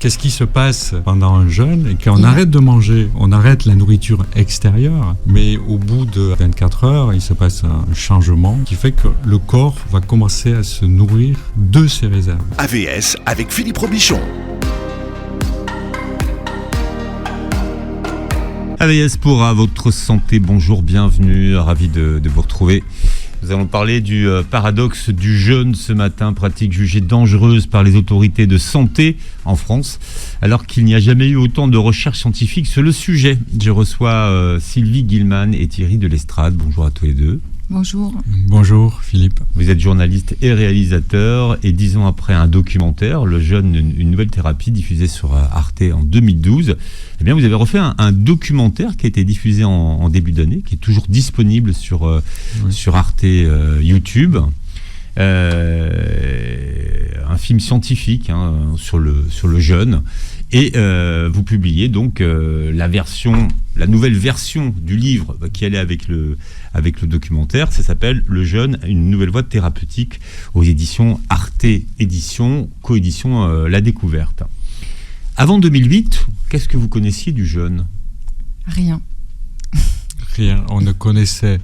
Qu'est-ce qui se passe pendant un jeûne et qu'on Il- arrête de manger, on arrête la nourriture extérieure, mais au bout de 24 heures, il se passe un changement qui fait que le corps va commencer à se nourrir de ses réserves. AVS avec Philippe Robichon. AVS pour votre santé, bonjour, bienvenue, ravi de vous retrouver. Nous allons parler du paradoxe du jeûne ce matin, pratique jugée dangereuse par les autorités de santé en France, alors qu'il n'y a jamais eu autant de recherches scientifiques sur le sujet. Je reçois Sylvie Guilman et Thierry Delestrade, bonjour à tous les deux. Bonjour. Bonjour Philippe. Vous êtes journaliste et réalisateur, et 10 ans après un documentaire, Le jeûne, une nouvelle thérapie, diffusée sur Arte en 2012, eh bien vous avez refait un documentaire qui a été diffusé en début d'année, qui est toujours disponible sur Arte YouTube. Un film scientifique sur le jeûne. Et vous publiez donc la nouvelle version du livre qui allait avec le documentaire. Ça s'appelle Le jeûne, une nouvelle voie thérapeutique, aux éditions Arte Éditions, coédition La Découverte. Avant 2008, qu'est-ce que vous connaissiez du jeûne ? Rien. Rien, on ne connaissait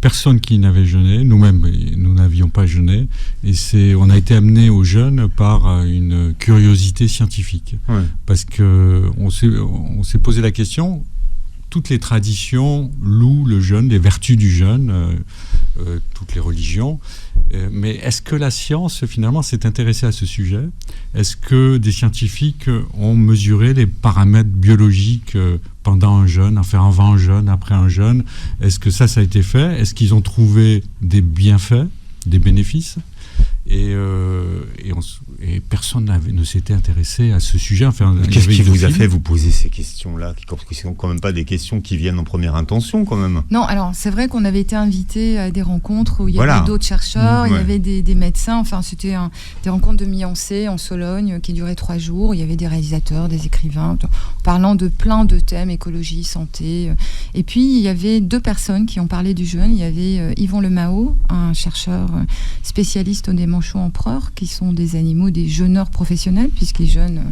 personne qui n'avait jeûné, nous-mêmes, nous n'avions pas jeûné, et on a été amené au jeûne par une curiosité scientifique. Ouais. Parce qu'on s'est posé la question, toutes les traditions louent le jeûne, les vertus du jeûne, toutes les religions, mais est-ce que la science, finalement, s'est intéressée à ce sujet ? Est-ce que des scientifiques ont mesuré les paramètres biologiques pendant un jeûne, enfin avant un jeûne, après un jeûne ? Est-ce que ça a été fait ? Est-ce qu'ils ont trouvé des bienfaits, des bénéfices ? Et personne ne s'était intéressé à ce sujet. Enfin, qu'est-ce qui vous a fait vous poser ces questions-là, qui ne sont quand même pas des questions qui viennent en première intention, quand même. Non, alors c'est vrai qu'on avait été invités à des rencontres où il y avait d'autres chercheurs, il y avait des médecins, enfin c'était des rencontres de mi-ancée en Sologne qui duraient 3 jours. Il y avait des réalisateurs, des écrivains, parlant de plein de thèmes, écologie, santé. Et puis il y avait 2 personnes qui ont parlé du jeûne. Il y avait Yvon Lemao, un chercheur spécialiste des manchots empereurs, qui sont des animaux, des jeûneurs professionnels, puisqu'ils jeûnent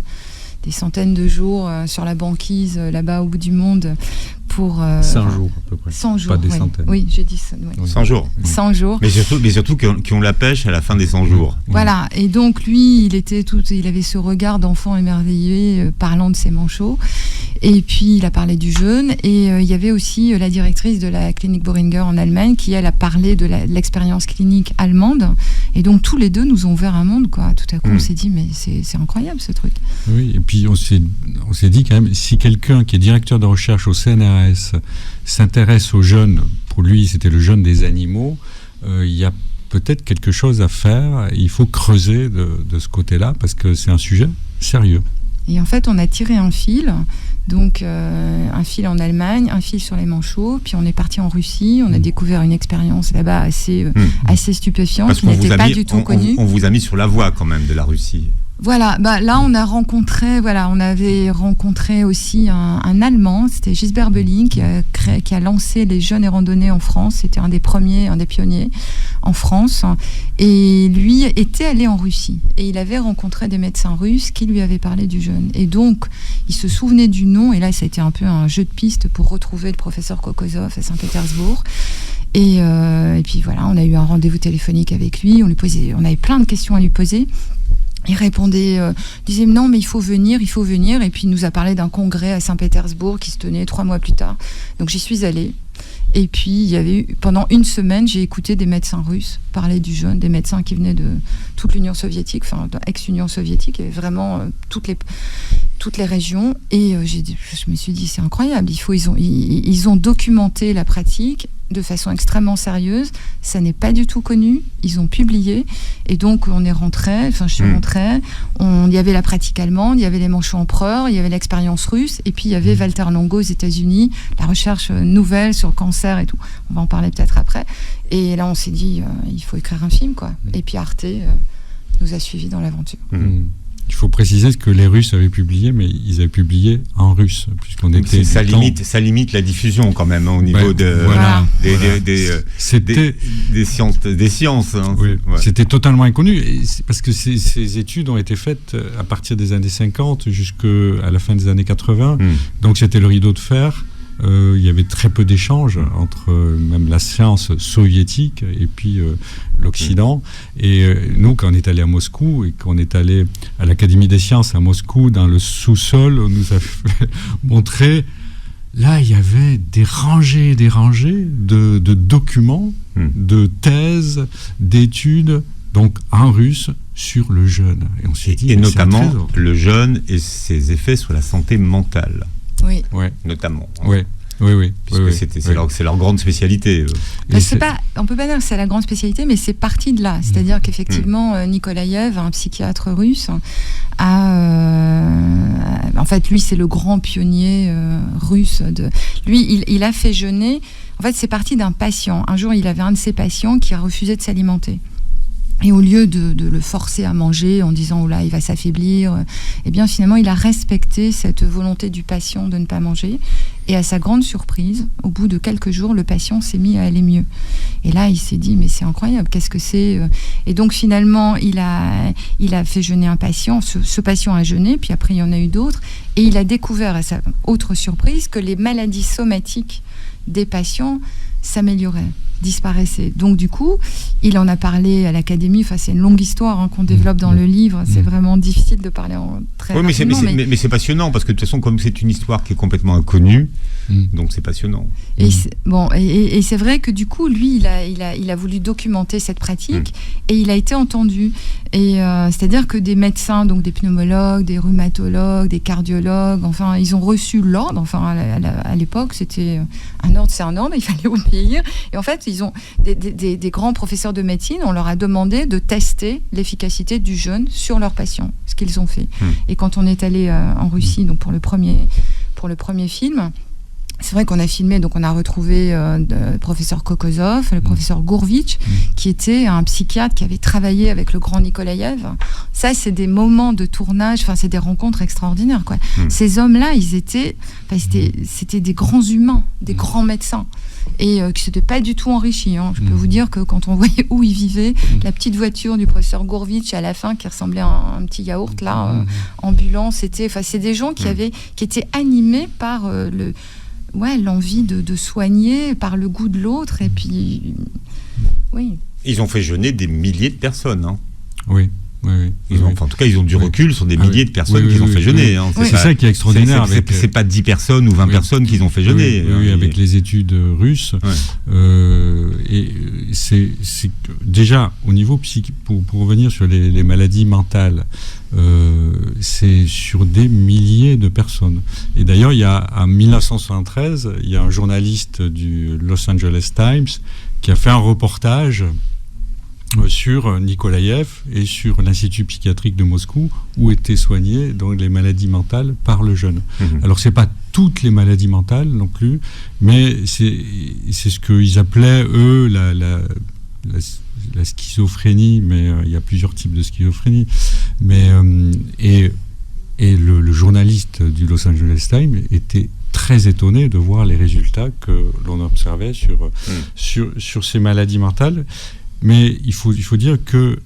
des centaines de jours sur la banquise, là-bas au bout du monde, pour... 100 jours à peu près. 100 jours, pas des centaines. Oui, j'ai dit ça. Oui. 100 jours. 100 jours. Mais surtout qui ont la pêche à la fin des 100 jours. Voilà, et donc lui, il avait ce regard d'enfant émerveillé parlant de ses manchots. Et puis il a parlé du jeûne, et il y avait aussi la directrice de la clinique Boehringer en Allemagne qui, elle, a parlé de l'expérience clinique allemande. Et donc tous les deux nous ont ouvert un monde, quoi. Tout à coup, on s'est dit, mais c'est incroyable ce truc. Oui, et puis on s'est dit quand même, si quelqu'un qui est directeur de recherche au CNRS s'intéresse au jeûne, pour lui c'était le jeûne des animaux, il y a peut-être quelque chose à faire. Il faut creuser de ce côté-là, parce que c'est un sujet sérieux. Et en fait, on a tiré un fil, donc un fil en Allemagne, un fil sur les manchots, puis on est parti en Russie, on a découvert une expérience là-bas assez stupéfiante, qui n'était pas du tout connue. On vous a mis sur la voie quand même de la Russie. Voilà, là on avait rencontré aussi un Allemand, c'était Gisbert Belling, qui a lancé les jeûnes et randonnées en France. C'était un des premiers, un des pionniers en France, et lui était allé en Russie, et il avait rencontré des médecins russes qui lui avaient parlé du jeûne, et donc il se souvenait du nom, et là ça a été un peu un jeu de piste pour retrouver le professeur Kokosov à Saint-Pétersbourg. Et puis voilà, on a eu un rendez-vous téléphonique avec lui, on avait plein de questions à lui poser. Il répondait, disait non mais il faut venir, et puis il nous a parlé d'un congrès à Saint-Pétersbourg qui se tenait 3 mois plus tard. Donc j'y suis allée, et puis il y avait eu, pendant une semaine, j'ai écouté des médecins russes parler du jeûne, des médecins qui venaient de toute l'Union soviétique, enfin ex-Union soviétique, il y avait vraiment toutes les régions, et je me suis dit c'est incroyable, ils ont documenté la pratique de façon extrêmement sérieuse, ça n'est pas du tout connu, ils ont publié, et donc on est rentré, je suis rentrée, il y avait la pratique allemande, il y avait les manchots empereurs, il y avait l'expérience russe, et puis il y avait Walter Longo aux États-Unis, la recherche nouvelle sur le cancer et tout, on va en parler peut-être après, et là on s'est dit il faut écrire un film, quoi. Et puis Arte nous a suivis dans l'aventure. Il Il faut préciser que les Russes avaient publié, mais ils avaient publié en russe, puisqu'on était... Ça limite la diffusion quand même, au niveau des sciences. Hein. Oui, c'était totalement inconnu, parce que ces études ont été faites à partir des années 50 jusqu'à la fin des années 80. Donc c'était le rideau de fer. Il y avait très peu d'échanges entre même la science soviétique et puis l'Occident. Et nous, quand on est allé à Moscou et qu'on est allé à l'Académie des sciences à Moscou, dans le sous-sol, on nous a montré, là, il y avait des rangées et des rangées de documents, de thèses, d'études, donc en russe, sur le jeûne. Et on s'est dit, et notamment le jeûne et ses effets sur la santé mentale. Oui. Notamment. Oui. C'est leur grande spécialité. On ne peut pas dire que c'est la grande spécialité, mais c'est parti de là. C'est-à-dire qu'effectivement, Nikolaïev, un psychiatre russe, en fait, lui, c'est le grand pionnier russe. Lui, il a fait jeûner. En fait, c'est parti d'un patient. Un jour, il avait un de ses patients qui a refusé de s'alimenter. Et au lieu de le forcer à manger en disant « oh là, il va s'affaiblir », eh bien finalement, il a respecté cette volonté du patient de ne pas manger. Et à sa grande surprise, au bout de quelques jours, le patient s'est mis à aller mieux. Et là, il s'est dit « mais c'est incroyable, qu'est-ce que c'est ?» Et donc finalement, il a fait jeûner un patient. Ce patient a jeûné, puis après, il y en a eu d'autres. Et il a découvert, à sa autre surprise, que les maladies somatiques des patients s'amélioraient, disparaissaient. Donc du coup, il en a parlé à l'Académie. Enfin, c'est une longue histoire qu'on développe dans le livre. C'est vraiment difficile de parler très rapidement. Mais c'est passionnant, parce que de toute façon, comme c'est une histoire qui est complètement inconnue, donc c'est passionnant. Et c'est vrai que du coup, lui, il a voulu documenter cette pratique et il a été entendu. Et c'est-à-dire que des médecins, donc des pneumologues, des rhumatologues, des cardiologues, enfin, ils ont reçu l'ordre. Enfin, à l'époque, c'était un ordre, c'est un ordre, il fallait obéir. Et en fait, ils ont des grands professeurs de médecine, on leur a demandé de tester l'efficacité du jeûne sur leurs patients, ce qu'ils ont fait. Et quand on est allé en Russie, donc pour le premier film, c'est vrai qu'on a filmé, donc on a retrouvé le professeur Kokosov, le professeur Gourvitch, qui était un psychiatre qui avait travaillé avec le grand Nikolaïev. Ça, c'est des moments de tournage, enfin, c'est des rencontres extraordinaires, quoi. Ces hommes-là, c'était des grands humains, des grands médecins, et qui ne s'étaient pas du tout enrichis. Je peux vous dire que quand on voyait où ils vivaient, la petite voiture du professeur Gourvitch à la fin, qui ressemblait à un petit yaourt, là, ambulant, c'est des gens qui étaient animés par l'envie de soigner, par le goût de l'autre, et puis Ils ont fait jeûner des milliers de personnes. Hein. Oui. En tout cas, ils ont du recul sur des milliers de personnes qu'ils ont fait jeûner. Hein. C'est ça qui est extraordinaire. C'est pas 10 personnes ou 20 personnes qu'ils ont fait jeûner. Oui, avec les études russes. Et c'est déjà, au niveau psychique, pour revenir sur les maladies mentales, c'est sur des milliers de personnes. Et d'ailleurs, en 1973, il y a un journaliste du Los Angeles Times qui a fait un reportage sur Nikolaïev et sur l'Institut psychiatrique de Moscou, où étaient soignées donc les maladies mentales par le jeûne. Alors c'est pas toutes les maladies mentales non plus, mais c'est ce qu'ils appelaient eux la schizophrénie, mais il y a plusieurs types de schizophrénie. Mais et le journaliste du Los Angeles Times était très étonné de voir les résultats que l'on observait sur ces maladies mentales. Mais il faut dire que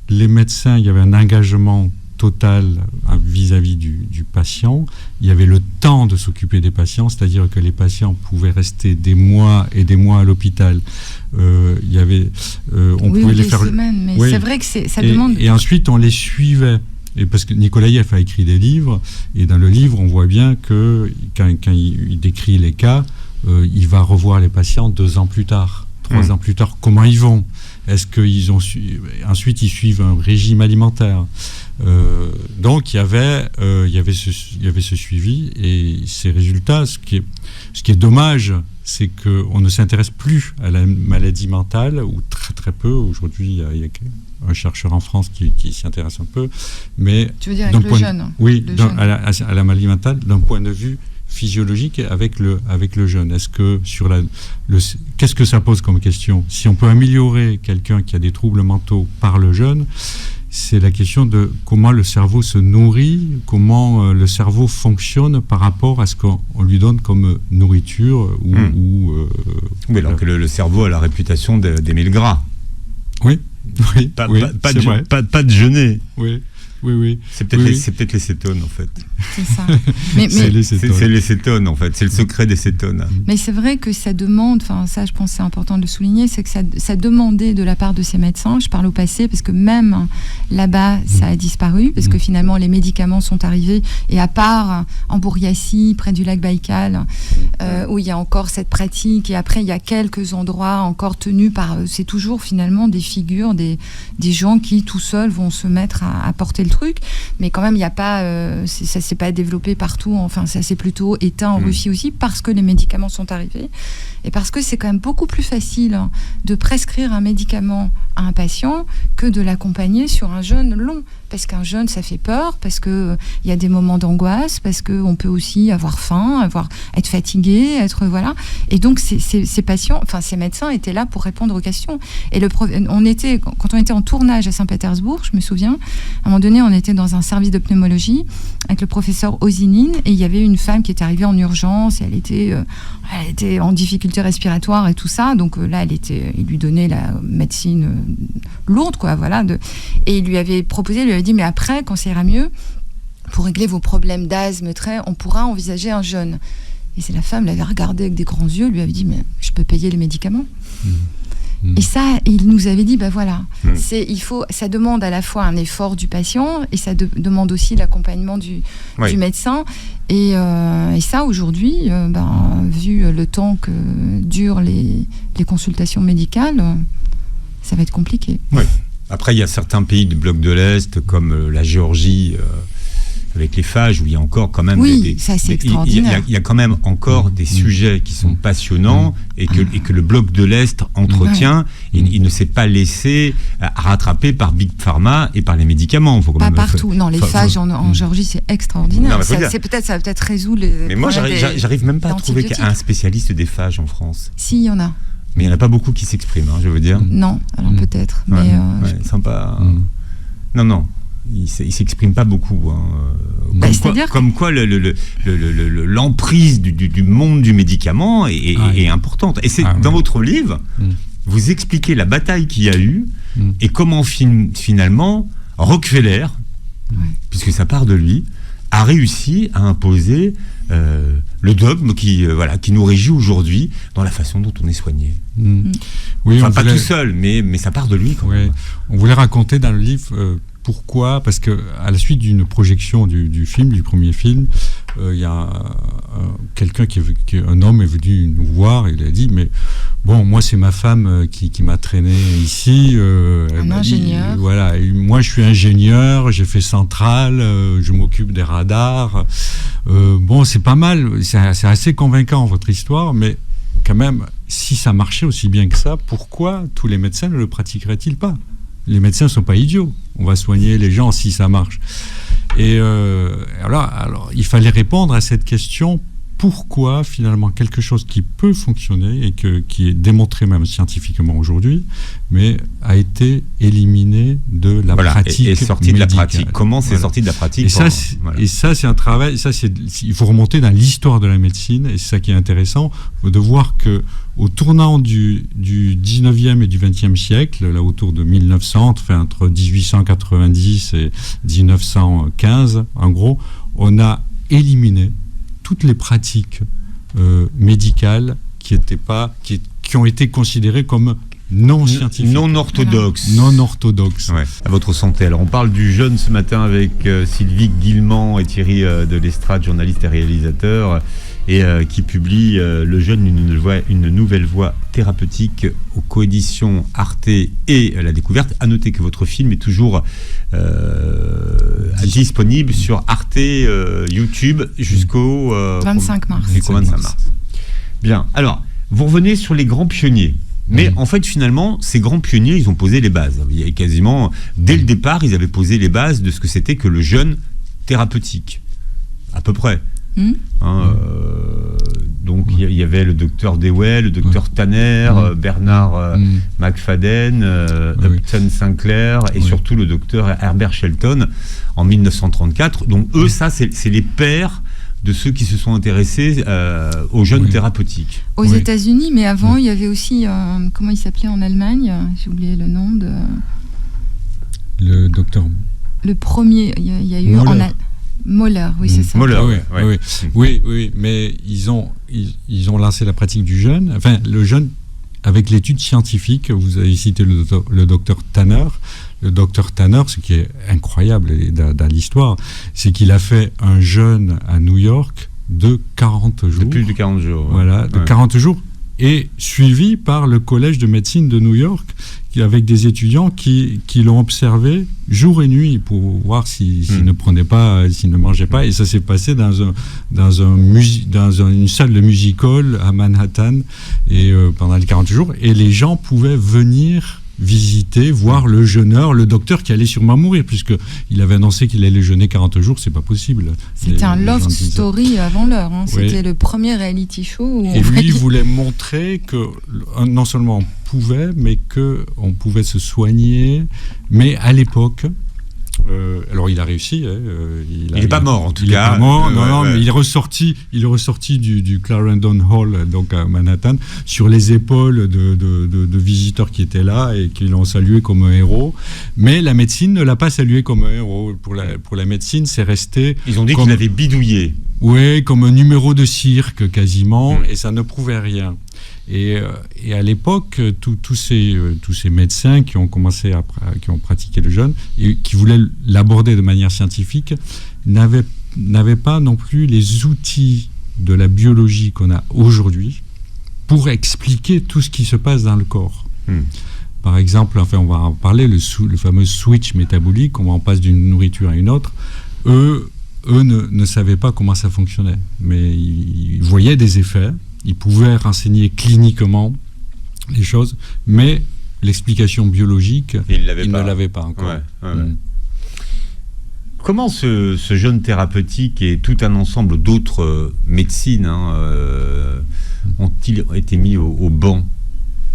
les médecins, il y avait un engagement total vis-à-vis du patient. Il y avait le temps de s'occuper des patients, c'est-à-dire que les patients pouvaient rester des mois et des mois à l'hôpital. Il y avait, on pouvait les faire. Semaines, mais c'est vrai que ça demande. Et ensuite, on les suivait. Et parce que Nikolaïev a écrit des livres, et dans le livre, on voit bien que quand il décrit les cas, il va revoir les patients 2 ans plus tard, 3 ans plus tard. Comment ils vont ? Est-ce qu'ils ont ensuite ils suivent un régime alimentaire? Donc il y avait ce suivi et ces résultats. Ce qui est dommage, c'est qu'on ne s'intéresse plus à la maladie mentale, ou très très peu. Aujourd'hui, il y a un chercheur en France qui s'y intéresse un peu, mais tu veux dire avec le jeûne? Oui, à la maladie mentale d'un point de vue physiologique avec le jeûne. Est-ce que qu'est-ce que ça pose comme question? Si on peut améliorer quelqu'un qui a des troubles mentaux par le jeûne, c'est la question de comment le cerveau se nourrit, comment le cerveau fonctionne par rapport à ce qu'on lui donne comme nourriture. Oui, alors que le cerveau a la réputation d'aimer le gras. Oui, pas de jeûner. Oui. C'est peut-être les cétones, en fait. C'est ça. C'est les cétones, en fait. C'est le secret des cétones. Mais c'est vrai que ça demande, enfin ça je pense que c'est important de le souligner, c'est que ça demandait de la part de ces médecins, je parle au passé, parce que même là-bas, ça a disparu, parce que finalement les médicaments sont arrivés, et à part en Bouriatie, près du lac Baïkal, où il y a encore cette pratique, et après il y a quelques endroits encore tenus par, c'est toujours finalement des figures, des gens qui tout seuls vont se mettre à porter le truc, mais quand même il n'y a pas, ça s'est pas développé partout, enfin ça s'est plutôt éteint en Russie aussi, parce que les médicaments sont arrivés, et parce que c'est quand même beaucoup plus facile de prescrire un médicament à un patient que de l'accompagner sur un jeûne long, parce qu'un jeûne ça fait peur, parce que il y a des moments d'angoisse, parce que on peut aussi avoir faim, être fatigué, voilà, et donc ces patients, enfin ces médecins étaient là pour répondre aux questions, et quand on était en tournage à Saint-Pétersbourg, je me souviens, à un moment donné on était dans un service de pneumologie avec le professeur Ozinine, et il y avait une femme qui était arrivée en urgence, et elle était en difficulté respiratoire et tout ça, donc là il lui donnait la médecine lourde, quoi, voilà, et il lui avait dit, mais après, quand ça ira mieux, pour régler vos problèmes d'asthme, on pourra envisager un jeûne. Et c'est la femme l'avait regardé avec des grands yeux, lui avait dit, mais je peux payer les médicaments. Et ça, il nous avait dit, voilà, ça demande à la fois un effort du patient, et ça demande aussi l'accompagnement du médecin. Et ça, aujourd'hui, vu le temps que durent les consultations médicales, ça va être compliqué. Oui. Après, il y a certains pays du bloc de l'Est, comme la Géorgie, avec les phages, où il y a encore quand même ça c'est extraordinaire. Il y a quand même encore des sujets qui sont passionnants, et que le bloc de l'Est entretient. Il ne s'est pas laissé rattraper par Big Pharma et par les médicaments. Faut quand pas même partout. Non, les phages en Géorgie, c'est extraordinaire. Non, ça va peut-être résoudre les. Mais moi, j'arrive même pas à trouver un spécialiste des phages en France. Si, il y en a. Mais il n'y en a pas beaucoup qui s'expriment, je veux dire. Non, alors peut-être. Sympa. Non. Il s'exprime pas beaucoup. Comme quoi l'emprise du monde du médicament est importante. Et c'est dans votre livre, vous expliquez la bataille qu'il y a eu et comment finalement Rockefeller, puisque ça part de lui, a réussi à imposer le dogme qui nous régit aujourd'hui dans la façon dont on est soigné. Oui, pas tout seul, mais ça part de lui quand même. On voulait raconter dans le livre pourquoi, parce que à la suite d'une projection du premier film, il y a un homme est venu nous voir, et il a dit, mais bon, moi c'est ma femme qui m'a traîné ici. Un ingénieur. Voilà, et moi je suis ingénieur, j'ai fait Centrale, je m'occupe des radars. Bon, c'est pas mal, c'est assez convaincant votre histoire, mais quand même, si ça marchait aussi bien que ça, pourquoi tous les médecins ne le pratiqueraient-ils pas ? Les médecins ne sont pas idiots. On va soigner les gens si ça marche. Et alors, il fallait répondre à cette question. Pourquoi, finalement, quelque chose qui peut fonctionner et qui est démontré même scientifiquement aujourd'hui, mais a été éliminé de la pratique et sorti médicale. De la pratique. Comment c'est sorti de la pratique Et ça, c'est un travail. Il faut remonter dans l'histoire de la médecine, et c'est ça qui est intéressant, de voir que au tournant du 19e et du 20e siècle, là autour de 1900, entre 1890 et 1915, en gros, on a éliminé toutes les pratiques médicales qui ont été considérées comme non scientifiques. Non orthodoxes. Non orthodoxes. Ouais. À votre santé. Alors on parle du jeûne ce matin avec Sylvie Guillemant et Thierry de l'Estrade, journaliste et réalisateur, et qui publie Le jeûne, une nouvelle voie thérapeutique aux coéditions Arte et La Découverte. À noter que votre film est toujours disponible sur Arte, YouTube jusqu'au 25 mars. Jusqu'au 25 mars. Bien. Alors, vous revenez sur les grands pionniers. Mais en fait, finalement, ces grands pionniers, ils ont posé les bases. Il y a quasiment, dès le départ, ils avaient posé les bases de ce que c'était que le jeûne thérapeutique. À peu près. Donc Donc il y avait le docteur Dewey, le docteur Tanner, Bernard McFadden, Upton Sinclair et surtout le docteur Herbert Shelton en 1934. Donc eux, ça, c'est les pères de ceux qui se sont intéressés aux jeunes thérapeutiques. Aux États-Unis, mais avant, il y avait aussi, comment il s'appelait en Allemagne ? J'ai oublié le nom de... Le docteur... Le premier, il y a eu... Moller, oui, c'est ça. Moller, oui, mais ils ont lancé la pratique du jeûne. Enfin, le jeûne, avec l'étude scientifique, vous avez cité le docteur Tanner. Le docteur Tanner, ce qui est incroyable dans l'histoire, c'est qu'il a fait un jeûne à New York de 40 jours. De plus de 40 jours. Voilà, de 40 jours, et suivi par le Collège de médecine de New York, avec des étudiants qui l'ont observé jour et nuit pour voir s'il ne prenait pas, s'il ne mangeait pas. Et ça s'est passé dans une salle de music hall à Manhattan et pendant les 40 jours. Et les gens pouvaient venir visiter, voir le jeûneur, le docteur qui allait sûrement mourir, puisqu'il avait annoncé qu'il allait jeûner 40 jours, c'est pas possible. C'était un love story avant l'heure, hein. C'était le premier reality show. Et lui, il voulait montrer que non seulement on pouvait, mais qu'on pouvait se soigner, mais à l'époque... alors il a réussi. Il n'est pas mort en tout cas. Il n'est pas mort, non, mais il est ressorti du Clarendon Hall, donc à Manhattan, sur les épaules de visiteurs qui étaient là et qui l'ont salué comme un héros. Mais la médecine ne l'a pas salué comme un héros. Pour la médecine, c'est resté... Ils ont dit qu'il avait bidouillé. Oui, comme un numéro de cirque quasiment, et ça ne prouvait rien. Et à l'époque, tous ces médecins qui ont qui ont pratiqué le jeûne et qui voulaient l'aborder de manière scientifique n'avaient pas non plus les outils de la biologie qu'on a aujourd'hui pour expliquer tout ce qui se passe dans le corps. Par exemple, on va en parler, le fameux switch métabolique, on passe d'une nourriture à une autre. Eux ne savaient pas comment ça fonctionnait, mais ils voyaient des effets. Ils pouvaient renseigner cliniquement les choses, mais l'explication biologique, ils ne l'avaient pas encore. Comment ce jeûne thérapeutique et tout un ensemble d'autres médecines ont-ils été mis au banc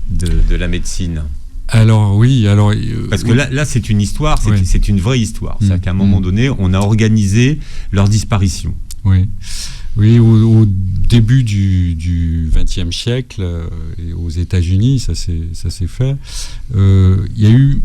de la médine ? Alors oui, parce que là c'est une histoire, c'est une vraie histoire. C'est-à-dire qu'à un moment donné, on a organisé leur disparition. Oui, au début du XXe siècle, et aux États-Unis, ça s'est fait. Il y a eu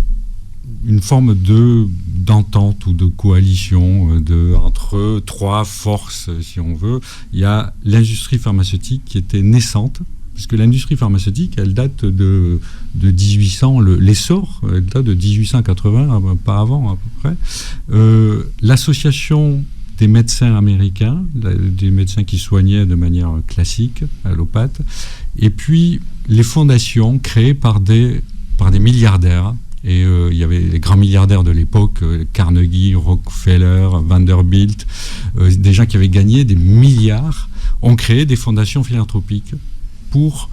une forme d'entente ou de coalition entre trois forces, si on veut. Il y a l'industrie pharmaceutique qui était naissante, parce que l'industrie pharmaceutique, elle date de 1800, l'essor, elle date de 1880, pas avant à peu près. L'association des médecins américains, des médecins qui soignaient de manière classique, allopathe, et puis les fondations créées par des milliardaires. Et il y avait les grands milliardaires de l'époque, Carnegie, Rockefeller, Vanderbilt, des gens qui avaient gagné des milliards, ont créé des fondations philanthropiques pour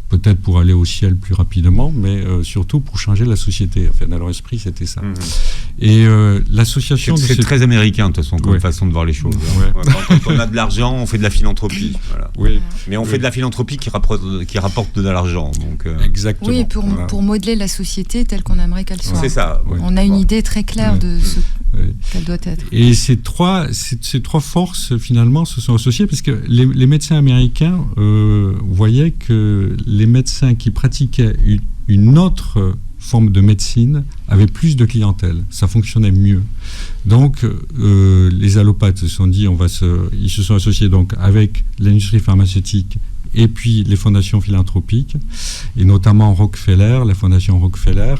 peut-être pour aller au ciel plus rapidement, mais surtout pour changer la société. Enfin, dans leur esprit, c'était ça. Et l'association... C'est très américain, de toute façon, comme façon de voir les choses. Quand on a de l'argent, on fait de la philanthropie. Voilà. Mais on fait de la philanthropie qui rapporte de l'argent. Donc, exactement. Oui, pour modeler la société telle qu'on aimerait qu'elle soit. C'est ça. On a une idée très claire de ce qu'elle doit être. Et ces trois forces, finalement, se sont associées, parce que les médecins américains voyaient que les médecins qui pratiquaient une autre forme de médecine avaient plus de clientèle, ça fonctionnait mieux. Donc les allopathes se sont dit, ils se sont associés donc avec l'industrie pharmaceutique et puis les fondations philanthropiques, et notamment Rockefeller, la fondation Rockefeller,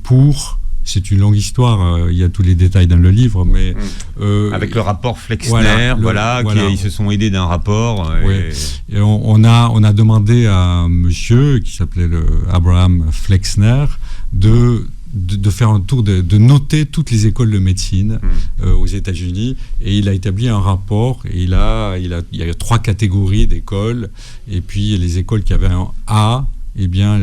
pour... C'est une longue histoire, il y a tous les détails dans le livre, mais... avec le rapport Flexner, ils se sont aidés d'un rapport. Et on a demandé à un monsieur qui s'appelait Abraham Flexner de faire un tour, de noter toutes les écoles de médecine aux États-Unis, et il a établi un rapport, et il y a 3 catégories d'écoles, et puis les écoles qui avaient un A, eh bien,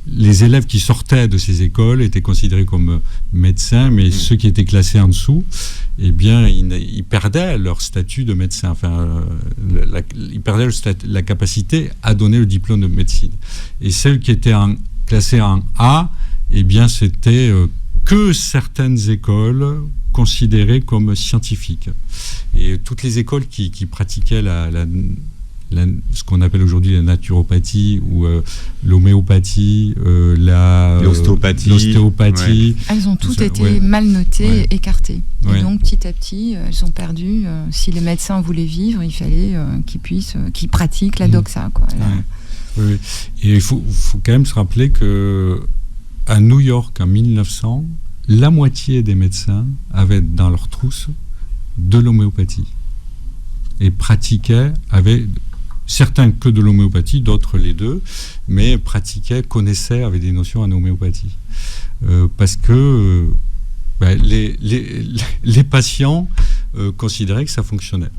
les élèves qui sortaient de ces écoles étaient considérés comme médecins, mais ceux qui étaient classés en dessous, eh bien, ils perdaient leur statut de médecin. Enfin, ils perdaient la capacité à donner le diplôme de médecine. Et ceux qui étaient classés en A, eh bien, c'était que certaines écoles considérées comme scientifiques. Et toutes les écoles qui pratiquaient ce qu'on appelle aujourd'hui la naturopathie ou l'homéopathie, l'ostéopathie. Ouais. Elles ont toutes été mal notées, écartées. Et donc petit à petit, elles ont perdu. Si les médecins voulaient vivre, il fallait qu'ils pratiquent la doxa, quoi. Oui. Et il faut quand même se rappeler que à New York en 1900, la moitié des médecins avaient dans leur trousse de l'homéopathie et avaient certains que de l'homéopathie, d'autres les deux, mais connaissaient, avaient des notions en homéopathie. Parce que les patients considéraient que ça fonctionnait.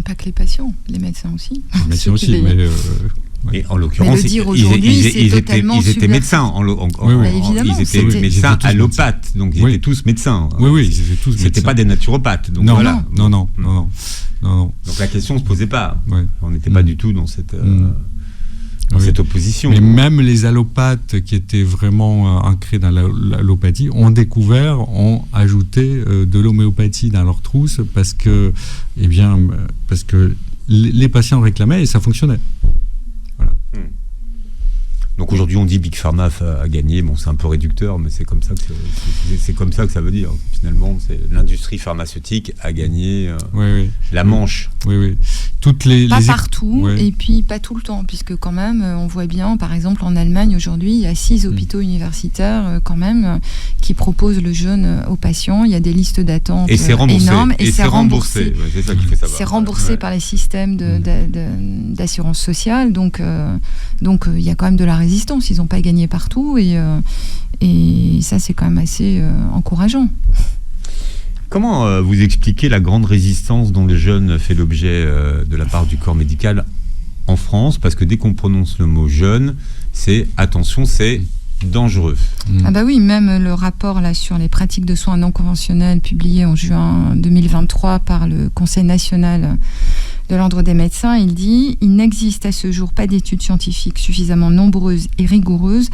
Pas que les patients, les médecins aussi. Les médecins aussi, mais... Et en l'occurrence, ils étaient médecins. Évidemment, ils étaient médecins allopathes, donc ils étaient tous médecins. Oui, ils étaient tous médecins. C'était pas des naturopathes. Donc non, voilà. Non. Donc la question se posait pas. Ouais. On n'était pas du tout dans cette opposition. Mais même les allopathes qui étaient vraiment ancrés dans l'allopathie ont ajouté de l'homéopathie dans leur trousse parce que les patients réclamaient et ça fonctionnait. Voilà. Donc aujourd'hui on dit Big Pharma a gagné, bon c'est un peu réducteur, mais c'est comme ça que ça veut dire. Finalement, l'industrie pharmaceutique a gagné la manche. Oui. Pas partout, et puis pas tout le temps, puisque quand même, on voit bien, par exemple en Allemagne aujourd'hui, il y a 6 hôpitaux universitaires quand même qui proposent le jeûne aux patients. Il y a des listes d'attente énormes et c'est remboursé. Ouais, c'est ça qu'il faut savoir. C'est remboursé par les systèmes d'assurance sociale, donc il y a quand même de la résistance. Ils n'ont pas gagné partout, et ça c'est quand même assez encourageant. Comment vous expliquez la grande résistance dont le jeûne fait l'objet de la part du corps médical en France? Parce que dès qu'on prononce le mot jeûne, c'est dangereux. Ah bah oui, même le rapport là sur les pratiques de soins non conventionnels publié en juin 2023 par le Conseil national de l'ordre des médecins, il dit « Il n'existe à ce jour pas d'études scientifiques suffisamment nombreuses et rigoureuses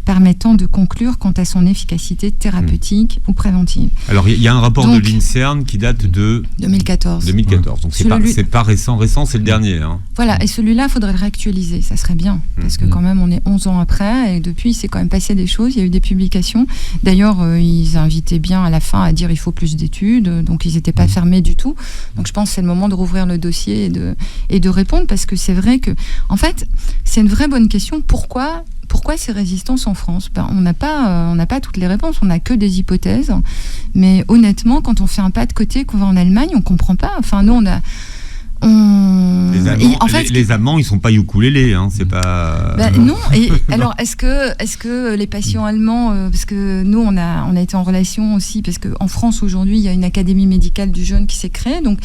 permettant de conclure quant à son efficacité thérapeutique ou préventive. » Alors, il y a un rapport de l'INSERM qui date de 2014. Donc, c'est pas récent, c'est le dernier. Hein. Voilà, et celui-là, il faudrait le réactualiser, ça serait bien, parce que quand même, on est 11 ans après, et depuis, il s'est quand même passé des choses, il y a eu des publications. D'ailleurs, ils invitaient bien à la fin à dire il faut plus d'études, donc ils n'étaient pas fermés du tout. Donc, je pense que c'est le moment de rouvrir le dossier et de répondre, parce que c'est vrai que, en fait, c'est une vraie bonne question. Pourquoi ces résistances en France? On n'a pas toutes les réponses, on n'a que des hypothèses. Mais honnêtement, quand on fait un pas de côté, qu'on va en Allemagne, on ne comprend pas. Enfin, nous, les Allemands, ils sont pas ukulélés, hein, c'est pas. Non. Et alors, est-ce que les patients allemands, parce que nous, on a été en relation aussi, parce que en France aujourd'hui, il y a une académie médicale du jeûne qui s'est créée. Donc,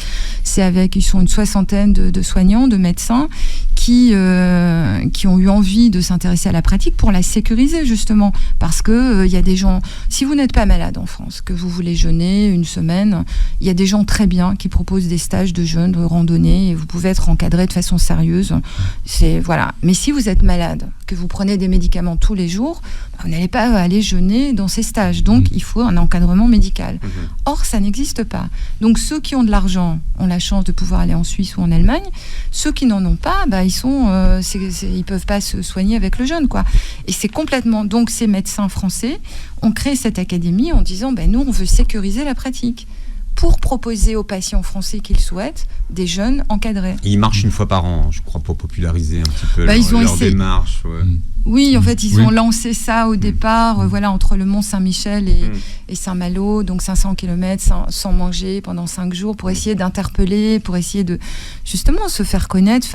ils sont une 60aine de soignants, de médecins qui ont eu envie de s'intéresser à la pratique pour la sécuriser justement, parce que il y a des gens. Si vous n'êtes pas malade en France, que vous voulez jeûner une semaine, il y a des gens très bien qui proposent des stages de jeûne, de randonnée. Et vous pouvez être encadré de façon sérieuse. Voilà. Mais si vous êtes malade, que vous prenez des médicaments tous les jours, vous n'allez pas aller jeûner dans ces stages. Donc, il faut un encadrement médical. Or, ça n'existe pas. Donc, ceux qui ont de l'argent ont la chance de pouvoir aller en Suisse ou en Allemagne. Ceux qui n'en ont pas, ils peuvent pas se soigner avec le jeûne, quoi. Et c'est complètement... Donc, ces médecins français ont créé cette académie en disant, nous, on veut sécuriser la pratique, pour proposer aux patients français qu'ils souhaitent des jeûnes encadrés. Ils marchent une fois par an, je crois, pour populariser un petit peu leur démarche. Ouais. Oui, en fait, ils ont lancé ça au départ, entre le Mont Saint-Michel et Saint-Malo, donc 500 km sans manger pendant 5 jours, pour essayer d'interpeller, pour essayer de justement se faire connaître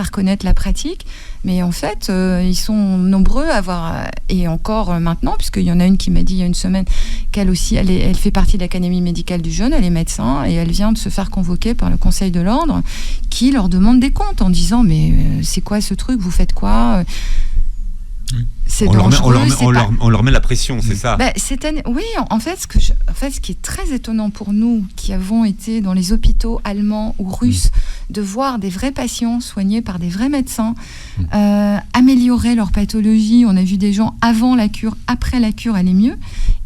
la pratique. Mais en fait, ils sont nombreux à avoir, et encore maintenant, puisqu'il y en a une qui m'a dit il y a une semaine qu'elle aussi, elle fait partie de l'Académie médicale du jeûne, elle est médecin, et elle vient de se faire convoquer par le Conseil de l'ordre, qui leur demande des comptes en disant mais c'est quoi ce truc, vous faites quoi ? c'est on dangereux. on leur met la pression, c'est ça. Oui, en fait, ce qui est très étonnant pour nous, qui avons été dans les hôpitaux allemands ou russes, de voir des vrais patients soignés par des vrais médecins, améliorer leur pathologie. On a vu des gens avant la cure, après la cure aller mieux.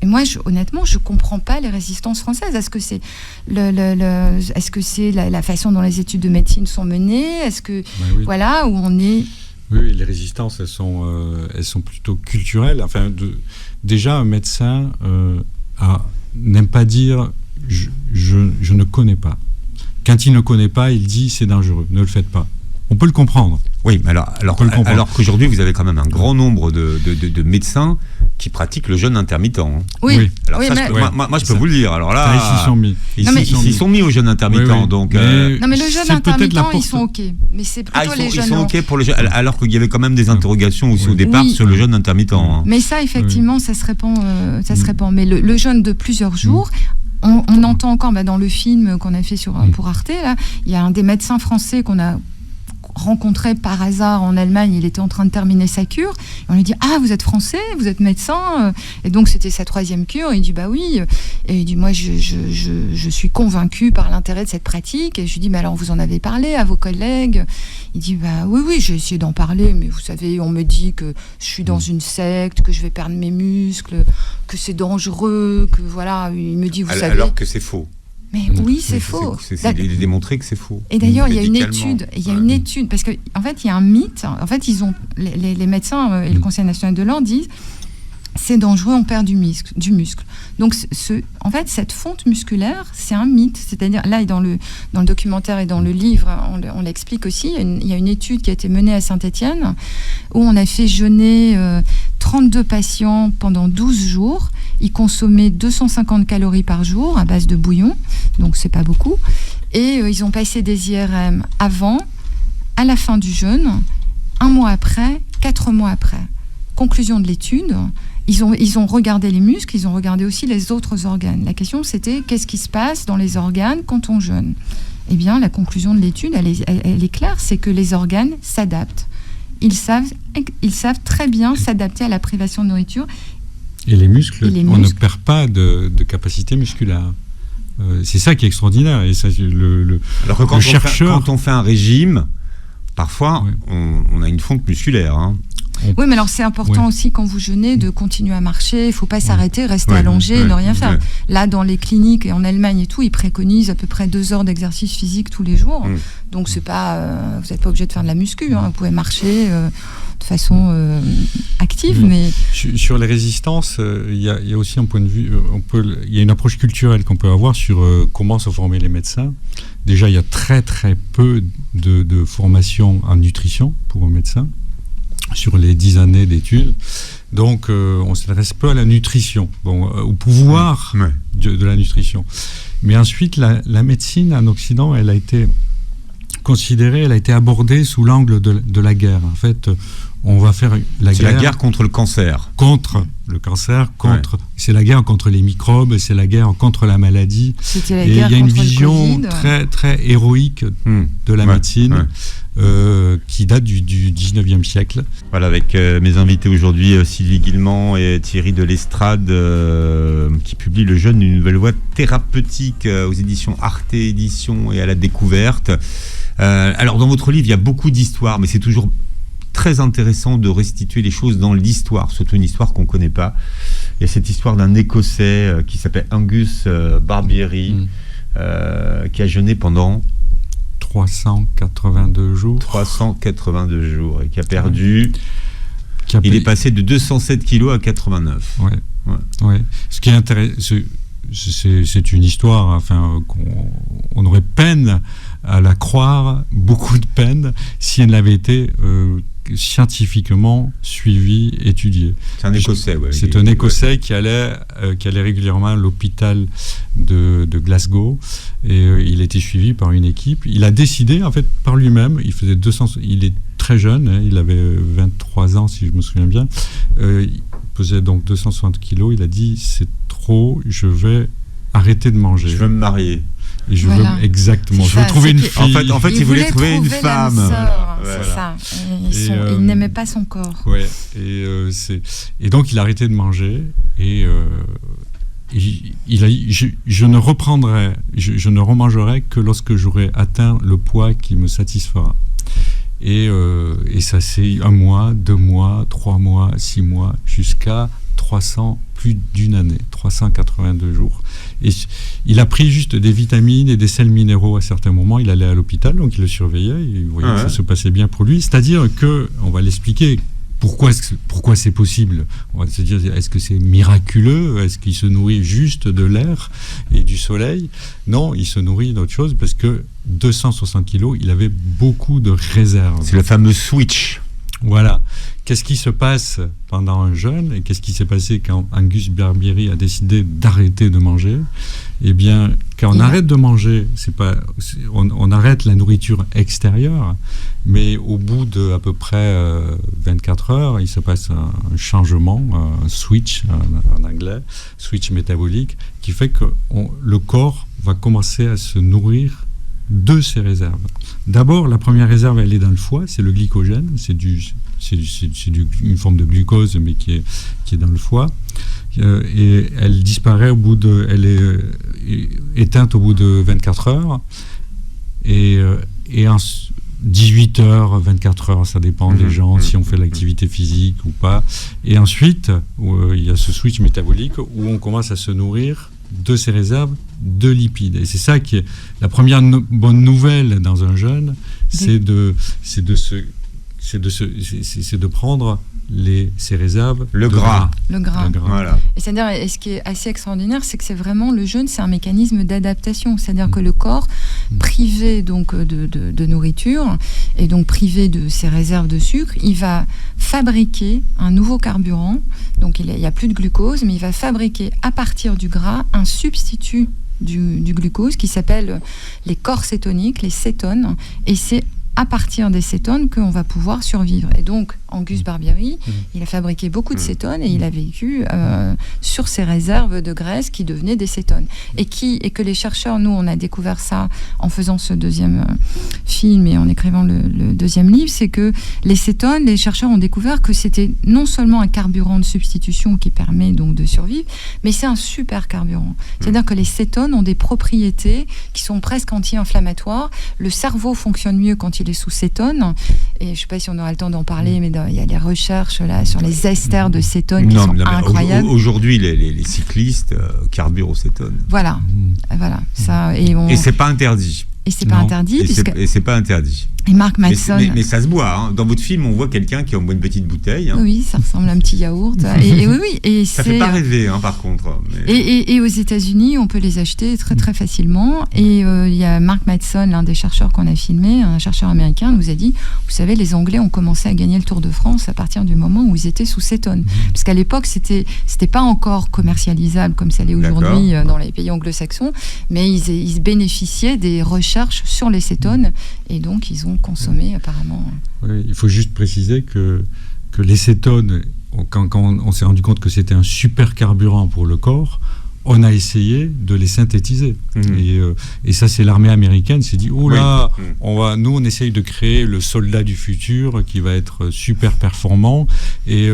Et moi, honnêtement, je comprends pas les résistances françaises. Est-ce que c'est est-ce que c'est la façon dont les études de médecine sont menées? Est-ce que voilà où on est? Oui, les résistances, elles sont plutôt culturelles. Enfin, déjà, un médecin n'aime pas dire je ne connais pas. Quand il ne connaît pas, il dit c'est dangereux, ne le faites pas. On peut le comprendre. Oui, mais alors qu'aujourd'hui, vous avez quand même un grand nombre de médecins qui pratiquent le jeûne intermittent. Hein. Oui. Alors moi, je peux vous le dire. Alors là, ils s'y sont mis. Ils sont mis au jeûne intermittent. Oui. Donc, non, mais le jeûne intermittent, ils sont OK. Mais c'est plutôt les jeûnes. Ils sont OK pour le jeûne. Alors qu'il y avait quand même des interrogations aussi au départ sur le jeûne intermittent. Hein. Mais ça, effectivement, ça se répand. Mais le jeûne de plusieurs jours. On entend encore dans le film qu'on a fait pour Arte, là, il y a un des médecins français qu'on a rencontré par hasard en Allemagne. Il était en train de terminer sa cure. Et on lui dit vous êtes français, vous êtes médecin, et donc c'était sa 3e cure. Il dit oui. Et il dit moi je suis convaincu par l'intérêt de cette pratique. Et je lui dis mais alors vous en avez parlé à vos collègues? Il dit oui, j'ai essayé d'en parler, mais vous savez, on me dit que je suis dans une secte, que je vais perdre mes muscles, que c'est dangereux, que voilà. Il me dit savez. Alors que c'est faux. Mais oui, c'est faux. C'est démontré que c'est faux. Et d'ailleurs, il y a une étude, parce qu'en fait, il y a un mythe. En fait, les médecins et le Conseil national de l'ordre disent c'est dangereux, on perd du muscle. Donc, en fait, cette fonte musculaire, c'est un mythe. C'est-à-dire, là, dans le documentaire et dans le livre, on l'explique aussi. Il y a une étude qui a été menée à Saint-Étienne où on a fait jeûner 32 patients pendant 12 jours. Ils consommaient 250 calories par jour à base de bouillon, donc c'est pas beaucoup. Et ils ont passé des IRM avant, à la fin du jeûne, 1 mois après, 4 mois après. Conclusion de l'étude, ils ont regardé les muscles, ils ont regardé aussi les autres organes. La question, c'était qu'est-ce qui se passe dans les organes quand on jeûne? Eh bien, la conclusion de l'étude, elle est claire, c'est que les organes s'adaptent. Ils savent très bien s'adapter à la privation de nourriture. Et les muscles, on ne perd pas de capacité musculaire. C'est ça qui est extraordinaire. Et ça, alors que quand on fait un régime, parfois, on a une fonte musculaire. Hein. Oui, mais alors c'est important aussi quand vous jeûnez de continuer à marcher. Il ne faut pas s'arrêter, rester allongé, ne rien faire. Là, dans les cliniques et en Allemagne et tout, ils préconisent à peu près 2 heures d'exercice physique tous les jours. Donc c'est pas, vous n'êtes pas obligé de faire de la muscu. Vous pouvez marcher de façon active. Mais sur les résistances, il y a aussi un point de vue. Il y a une approche culturelle qu'on peut avoir sur comment se former les médecins. Déjà, il y a très très peu de formation en nutrition pour un médecin sur les 10 années d'études. Donc, on s'intéresse peu à la nutrition, au pouvoir de la nutrition. Mais ensuite, la médecine en Occident, elle a été considérée, elle a été abordée sous l'angle de la guerre. En fait, on va faire la guerre contre le cancer. Contre le cancer, c'est la guerre contre les microbes, c'est la guerre contre la maladie. C'était la guerre contre le Covid. Il y a une vision très, très héroïque de la médecine. Qui date du 19e siècle. Voilà, avec mes invités aujourd'hui, Sylvie Guillemant et Thierry de l'Estrade, qui publient Le jeûne, une nouvelle voie thérapeutique aux éditions Arte Éditions et à la découverte. Alors, dans votre livre, il y a beaucoup d'histoires, mais c'est toujours très intéressant de restituer les choses dans l'histoire, surtout une histoire qu'on ne connaît pas. Il y a cette histoire d'un Écossais qui s'appelle Angus Barbieri, qui a jeûné pendant 382 jours. 382 jours et qui a perdu. Il est passé de 207 kilos à 89. Ouais. Ce qui est intéressant, c'est une histoire. On aurait peine à la croire, beaucoup de peine, si elle n'avait été scientifiquement suivi, étudié. C'est un Écossais, C'est un Écossais qui allait régulièrement à l'hôpital de Glasgow et il était suivi par une équipe. Il a décidé, en fait, par lui-même, il est très jeune, il avait 23 ans, si je me souviens bien, il pesait donc 260 kilos, il a dit, c'est trop, je vais arrêter de manger. Je veux me marier. Et je Voilà. veux exactement. Je Ça, veux trouver c'est une que- fille. En fait, il voulait trouver une l'âme femme. sœur, Voilà. c'est ça. Et, Il n'aimait pas son corps. Ouais. Et donc il a arrêté de manger et je ne reprendrai, je ne remangerai que lorsque j'aurai atteint le poids qui me satisfera. Et ça c'est 1 mois, 2 mois, 3 mois, 6 mois, jusqu'à 300, plus d'une année, 382 jours. Et il a pris juste des vitamines et des sels minéraux à certains moments. Il allait à l'hôpital, donc il le surveillait, il voyait que ça se passait bien pour lui. C'est-à-dire que, on va l'expliquer, pourquoi c'est possible. On va se dire, est-ce que c'est miraculeux? Est-ce qu'il se nourrit juste de l'air et du soleil? Non, il se nourrit d'autre chose parce que 260 kilos, il avait beaucoup de réserves. C'est le fameux switch. Voilà. Qu'est-ce qui se passe pendant un jeûne et qu'est-ce qui s'est passé quand Angus Barbieri a décidé d'arrêter de manger? Eh bien, quand on arrête de manger, on arrête la nourriture extérieure, mais au bout de à peu près 24 heures, il se passe un changement, un switch en anglais, switch métabolique, qui fait que le corps va commencer à se nourrir de ses réserves. D'abord, la première réserve, elle est dans le foie, c'est le glycogène, c'est une forme de glucose, mais qui est dans le foie. Et elle disparaît elle est éteinte au bout de 24 heures. Et en 18 heures, 24 heures, ça dépend des gens, si on fait l'activité physique ou pas. Et ensuite, il y a ce switch métabolique où on commence à se nourrir de ces réserves de lipides. Et c'est ça qui est la première bonne nouvelle dans un jeûne, c'est de prendre ces réserves Le de gras. Le gras. Voilà. Et c'est-à-dire, et ce qui est assez extraordinaire, c'est que c'est vraiment le jeûne, c'est un mécanisme d'adaptation. C'est-à-dire que le corps, privé donc de nourriture et donc privé de ses réserves de sucre, il va fabriquer un nouveau carburant. Donc il n'y a plus de glucose, mais il va fabriquer à partir du gras un substitut du glucose qui s'appelle les corps cétoniques, les cétones. Et c'est à partir des cétones qu'on va pouvoir survivre. Et donc, Angus Barbieri, il a fabriqué beaucoup de cétones et il a vécu sur ses réserves de graisse qui devenaient des cétones. Et que les chercheurs, nous, on a découvert ça en faisant ce deuxième film et en écrivant le deuxième livre, c'est que les cétones, les chercheurs ont découvert que c'était non seulement un carburant de substitution qui permet donc de survivre, mais c'est un super carburant. C'est-à-dire que les cétones ont des propriétés qui sont presque anti-inflammatoires. Le cerveau fonctionne mieux quand il est sous cétone. Et je ne sais pas si on aura le temps d'en parler, mais il y a des recherches là sur les esters de cétone qui sont incroyables. Aujourd'hui, les cyclistes carburent aux cétones. Voilà. Ça, et c'est pas interdit. Et c'est pas interdit. Et c'est pas interdit. Et Mark Madsen. Mais ça se boit. Hein. Dans votre film, on voit quelqu'un qui en boit une petite bouteille. Hein. Oui, ça ressemble à un petit yaourt. Et oui. Et ça fait pas rêver, hein, par contre. Mais... Et aux États-Unis, on peut les acheter très très facilement. Et il y a Mark Madsen, l'un des chercheurs qu'on a filmé, un chercheur américain, nous a dit, vous savez, les Anglais ont commencé à gagner le Tour de France à partir du moment où ils étaient sous cétone. Parce qu'à l'époque, c'était pas encore commercialisable comme ça l'est aujourd'hui dans les pays anglo-saxons, mais ils bénéficiaient des recherches sur les cétones et donc ils ont consommé apparemment. Oui, il faut juste préciser que les cétones, quand on s'est rendu compte que c'était un super carburant pour le corps, on a essayé de les synthétiser. Et ça, c'est l'armée américaine s'est dit, oh là, nous on essaye de créer le soldat du futur qui va être super performant. Et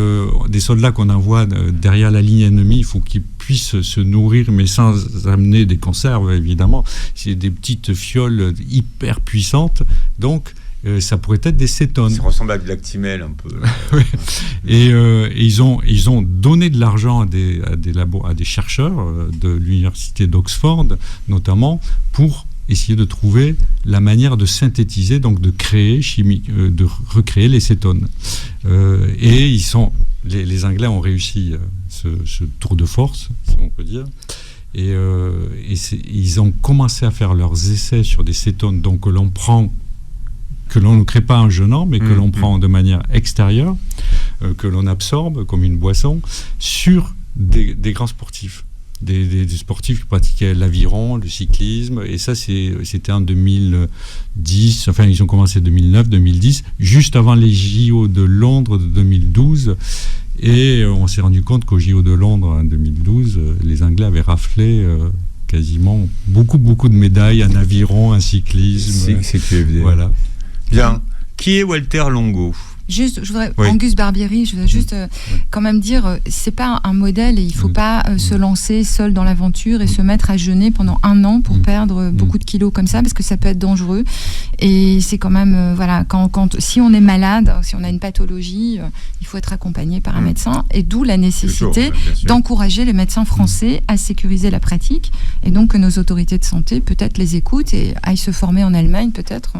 des soldats qu'on envoie derrière la ligne ennemie, il faut qu'ils puissent se nourrir, mais sans amener des conserves, évidemment. C'est des petites fioles hyper puissantes. Donc, ça pourrait être des cétones. Ça ressemble à de l'actimel un peu. Et ils ont donné de l'argent à des chercheurs de l'université d'Oxford, notamment, pour essayer de trouver la manière de synthétiser, donc de créer de recréer les cétones. Et les Anglais ont réussi ce tour de force, si on peut dire. Et ils ont commencé à faire leurs essais sur des cétones, donc que l'on ne crée pas en jeûnant, mais que l'on prend de manière extérieure, que l'on absorbe comme une boisson, sur des grands sportifs. Des sportifs qui pratiquaient l'aviron, le cyclisme, et ça c'était en 2010, enfin ils ont commencé en 2009, 2010, juste avant les JO de Londres de 2012, et on s'est rendu compte qu'au JO de Londres en 2012, les Anglais avaient raflé quasiment beaucoup de médailles, un aviron, un cyclisme. C'est QFD. Voilà. Bien. Qui est Walter Longo ? Juste, je voudrais, Oui. Angus Barbieri, je voudrais juste quand même dire, c'est pas un modèle et il faut pas se lancer seul dans l'aventure et se mettre à jeûner pendant 1 an pour perdre beaucoup de kilos comme ça, parce que ça peut être dangereux. Et c'est quand même, voilà, si on est malade, si on a une pathologie, il faut être accompagné par un médecin, et d'où la nécessité d'encourager les médecins français à sécuriser la pratique, et donc que nos autorités de santé peut-être les écoutent et aillent se former en Allemagne peut-être,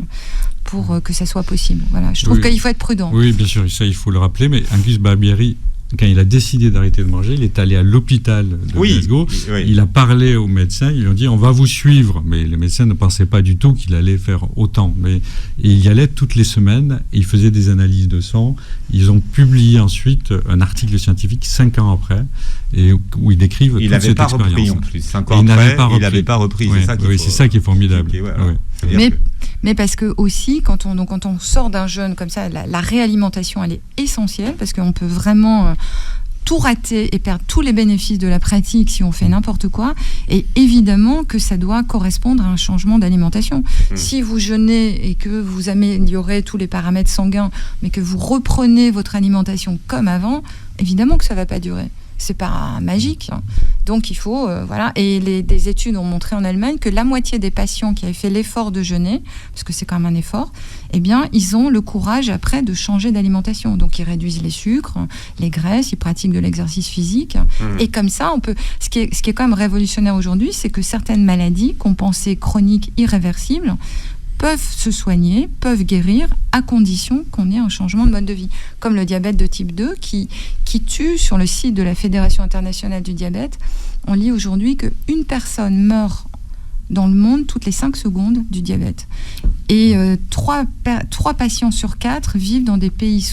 pour que ça soit possible. Voilà. Je trouve qu'il faut être prudent. Oui, bien sûr, ça il faut le rappeler, mais Angus Barbieri, quand il a décidé d'arrêter de manger, il est allé à l'hôpital de Glasgow, il a parlé aux médecins, ils lui ont dit on va vous suivre, mais les médecins ne pensaient pas du tout qu'il allait faire autant, mais il y allait toutes les semaines, et il faisait des analyses de sang, ils ont publié ensuite un article scientifique 5 ans après, et où ils décrivent toute cette expérience. Il n'avait pas repris en plus, 5 ans après, il n'avait pas repris, c'est ça qui est formidable. Mais parce que aussi, quand on sort d'un jeûne comme ça, la réalimentation, elle est essentielle, parce qu'on peut vraiment tout rater et perdre tous les bénéfices de la pratique si on fait n'importe quoi. Et évidemment que ça doit correspondre à un changement d'alimentation. Si vous jeûnez et que vous améliorez tous les paramètres sanguins, mais que vous reprenez votre alimentation comme avant, évidemment que ça ne va pas durer. C'est pas magique, hein. Donc il faut voilà. Et des études ont montré en Allemagne que la moitié des patients qui avaient fait l'effort de jeûner, parce que c'est quand même un effort, eh bien ils ont le courage après de changer d'alimentation. Donc ils réduisent les sucres, les graisses, ils pratiquent de l'exercice physique, et comme ça on peut. Ce qui est quand même révolutionnaire aujourd'hui, c'est que certaines maladies qu'on pensait chroniques, irréversibles, peuvent se soigner, peuvent guérir, à condition qu'on ait un changement de mode de vie. Comme le diabète de type 2, qui tue sur le site de la Fédération internationale du diabète. On lit aujourd'hui qu'une personne meurt dans le monde toutes les 5 secondes du diabète. Et 3 patients sur 4 vivent dans des pays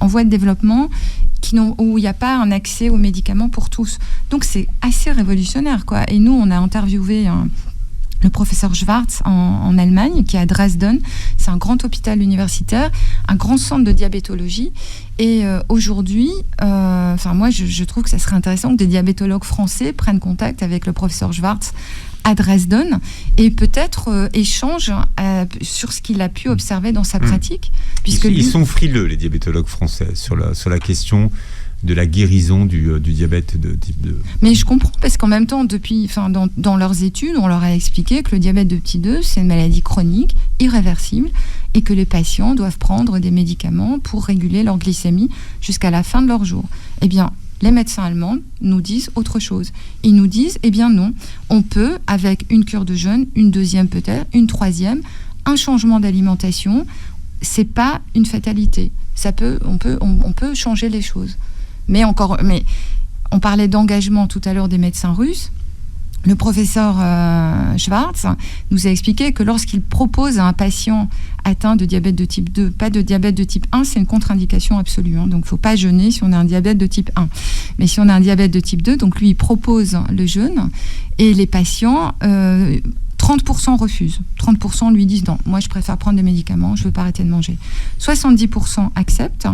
en voie de développement où il n'y a pas un accès aux médicaments pour tous. Donc c'est assez révolutionnaire, quoi. Et nous, on a interviewé le professeur Schwartz en Allemagne, qui est à Dresden. C'est un grand hôpital universitaire, un grand centre de diabétologie. Et aujourd'hui, moi, je trouve que ça serait intéressant que des diabétologues français prennent contact avec le professeur Schwartz à Dresden et peut-être échangent sur ce qu'il a pu observer dans sa pratique. Ils sont frileux, les diabétologues français, sur la question de la guérison du diabète de type 2. Mais je comprends, parce qu'en même temps, dans leurs études, on leur a expliqué que le diabète de type 2, c'est une maladie chronique, irréversible, et que les patients doivent prendre des médicaments pour réguler leur glycémie jusqu'à la fin de leur jour. Eh bien, les médecins allemands nous disent autre chose. Ils nous disent, eh bien non, on peut, avec une cure de jeûne, une deuxième peut-être, une troisième, un changement d'alimentation, c'est pas une fatalité. On peut changer les choses. Mais on parlait d'engagement tout à l'heure des médecins russes. Le professeur Schwartz nous a expliqué que lorsqu'il propose à un patient atteint de diabète de type 2, pas de diabète de type 1, c'est une contre-indication absolue. Hein. Donc il ne faut pas jeûner si on a un diabète de type 1. Mais si on a un diabète de type 2, donc lui, il propose le jeûne. Et les patients, 30% refusent. 30% lui disent non, moi je préfère prendre des médicaments, je ne veux pas arrêter de manger. 70% acceptent.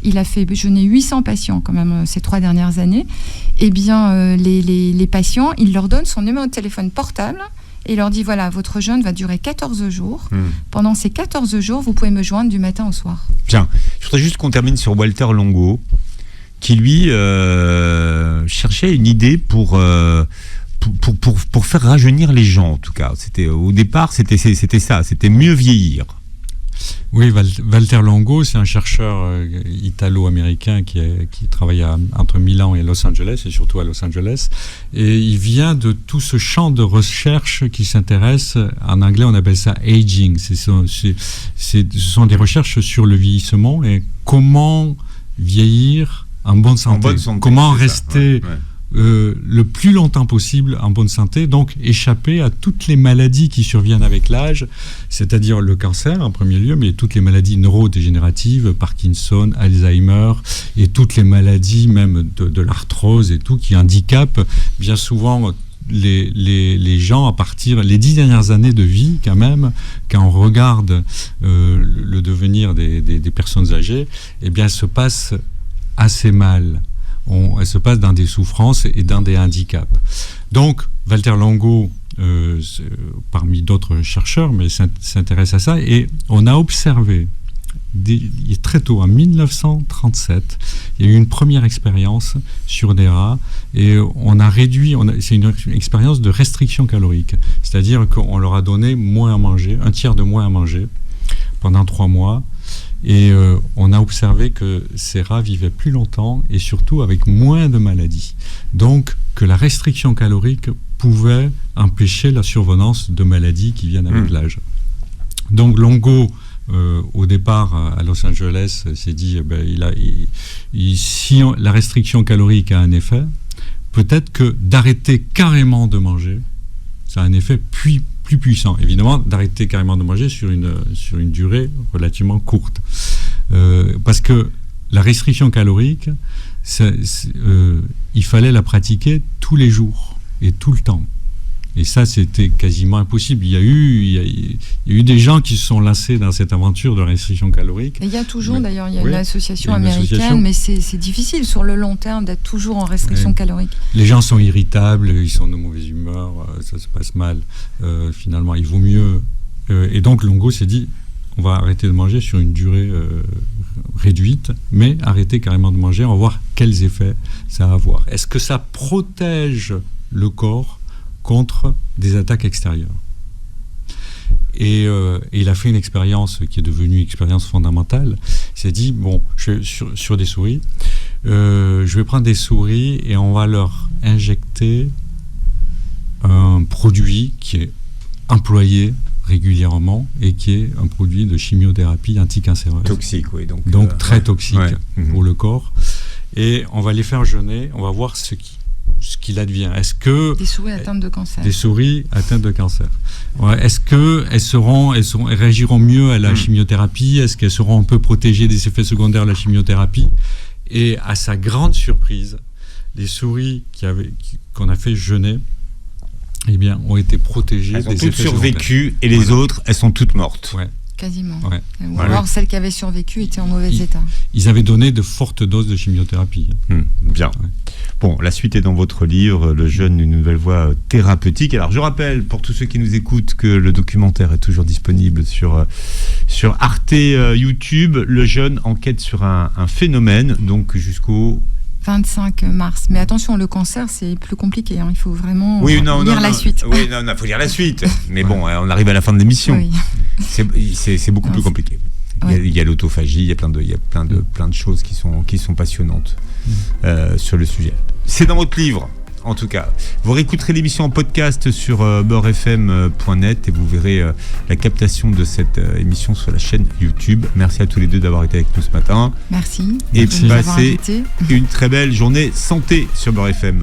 Il a fait jeûner 800 patients quand même ces 3 dernières années. Eh bien, les patients, il leur donne son numéro de téléphone portable et il leur dit voilà, votre jeûne va durer 14 jours. Pendant ces 14 jours, vous pouvez me joindre du matin au soir. Tiens, je voudrais juste qu'on termine sur Walter Longo, qui lui cherchait une idée pour faire rajeunir les gens, en tout cas. Au départ, c'était ça, c'était mieux vieillir. Oui, Walter Longo, c'est un chercheur italo-américain qui travaille entre Milan et Los Angeles, et surtout à Los Angeles. Et il vient de tout ce champ de recherche qui s'intéresse, en anglais on appelle ça aging. Ce sont des recherches sur le vieillissement et comment vieillir en bonne santé. Comment rester... le plus longtemps possible en bonne santé, donc échapper à toutes les maladies qui surviennent avec l'âge, c'est-à-dire le cancer en premier lieu, mais toutes les maladies neurodégénératives, Parkinson, Alzheimer, et toutes les maladies même de l'arthrose et tout, qui handicapent bien souvent les gens à partir les 10 dernières années de vie quand même. Quand on regarde le devenir des personnes âgées, eh bien, se passe assez mal. elle se passe dans des souffrances et dans des handicaps. Donc, Walter Longo, parmi d'autres chercheurs, mais s'intéresse à ça, et on a observé très tôt, en 1937, il y a eu une première expérience sur des rats et on a réduit, c'est une expérience de restriction calorique, c'est-à-dire qu'on leur a donné moins à manger, un tiers de moins à manger pendant 3 mois et on a observé que ces rats vivaient plus longtemps et surtout avec moins de maladies. Donc que la restriction calorique pouvait empêcher la survenance de maladies qui viennent avec l'âge. Donc Longo, au départ à Los Angeles, s'est dit si la restriction calorique a un effet, peut-être que d'arrêter carrément de manger, ça a un effet plus puissant. Évidemment, d'arrêter carrément de manger sur une durée relativement courte. Parce que la restriction calorique, il fallait la pratiquer tous les jours et tout le temps. Et ça, c'était quasiment impossible. Il y a eu des gens qui se sont lancés dans cette aventure de restriction calorique. Et il y a toujours, d'ailleurs, une association américaine, mais c'est difficile sur le long terme d'être toujours en restriction calorique. Les gens sont irritables, ils sont de mauvaise humeur, ça se passe mal. Finalement, il vaut mieux... et donc, Longo s'est dit, on va arrêter de manger sur une durée réduite, mais arrêter carrément de manger, on va voir quels effets ça va avoir. Est-ce que ça protège le corps contre des attaques extérieures? Et il a fait une expérience qui est devenue une expérience fondamentale. Il s'est dit, sur des souris, je vais prendre des souris et on va leur injecter un produit qui est employé régulièrement et qui est un produit de chimiothérapie anticancéreuse. Toxique, oui. Donc très toxique pour le corps. Et on va les faire jeûner, on va voir ce qu'il advient. Est-ce que des souris atteintes de cancer. Des souris atteintes de cancer. Est-ce qu'elles réagiront mieux à la chimiothérapie? Est-ce qu'elles seront un peu protégées des effets secondaires de la chimiothérapie? Et à sa grande surprise, les souris qu'on a fait jeûner, ont été protégées. Elles ont toutes survécu et les autres, elles sont toutes mortes. Ouais. Quasiment. Ouais. Ou alors celles qui avaient survécu étaient en mauvais état. Ils avaient donné de fortes doses de chimiothérapie. Bien. Ouais. Bon, la suite est dans votre livre, Le jeûne, une nouvelle voie thérapeutique. Alors, je rappelle, pour tous ceux qui nous écoutent, que le documentaire est toujours disponible sur Arte YouTube. Le jeûne enquête sur un phénomène, donc jusqu'au 25 mars. Mais attention, le cancer, c'est plus compliqué. Il faut vraiment lire la suite. Oui, il faut lire la suite. Mais bon, on arrive à la fin de l'émission. Oui. C'est beaucoup plus compliqué. Il y a l'autophagie, il y a plein de choses qui sont passionnantes sur le sujet. C'est dans votre livre, en tout cas. Vous réécouterez l'émission en podcast sur beurrefm.net et vous verrez la captation de cette émission sur la chaîne YouTube. Merci à tous les deux d'avoir été avec nous ce matin. Merci. Et passez une très belle journée santé sur Beurre FM.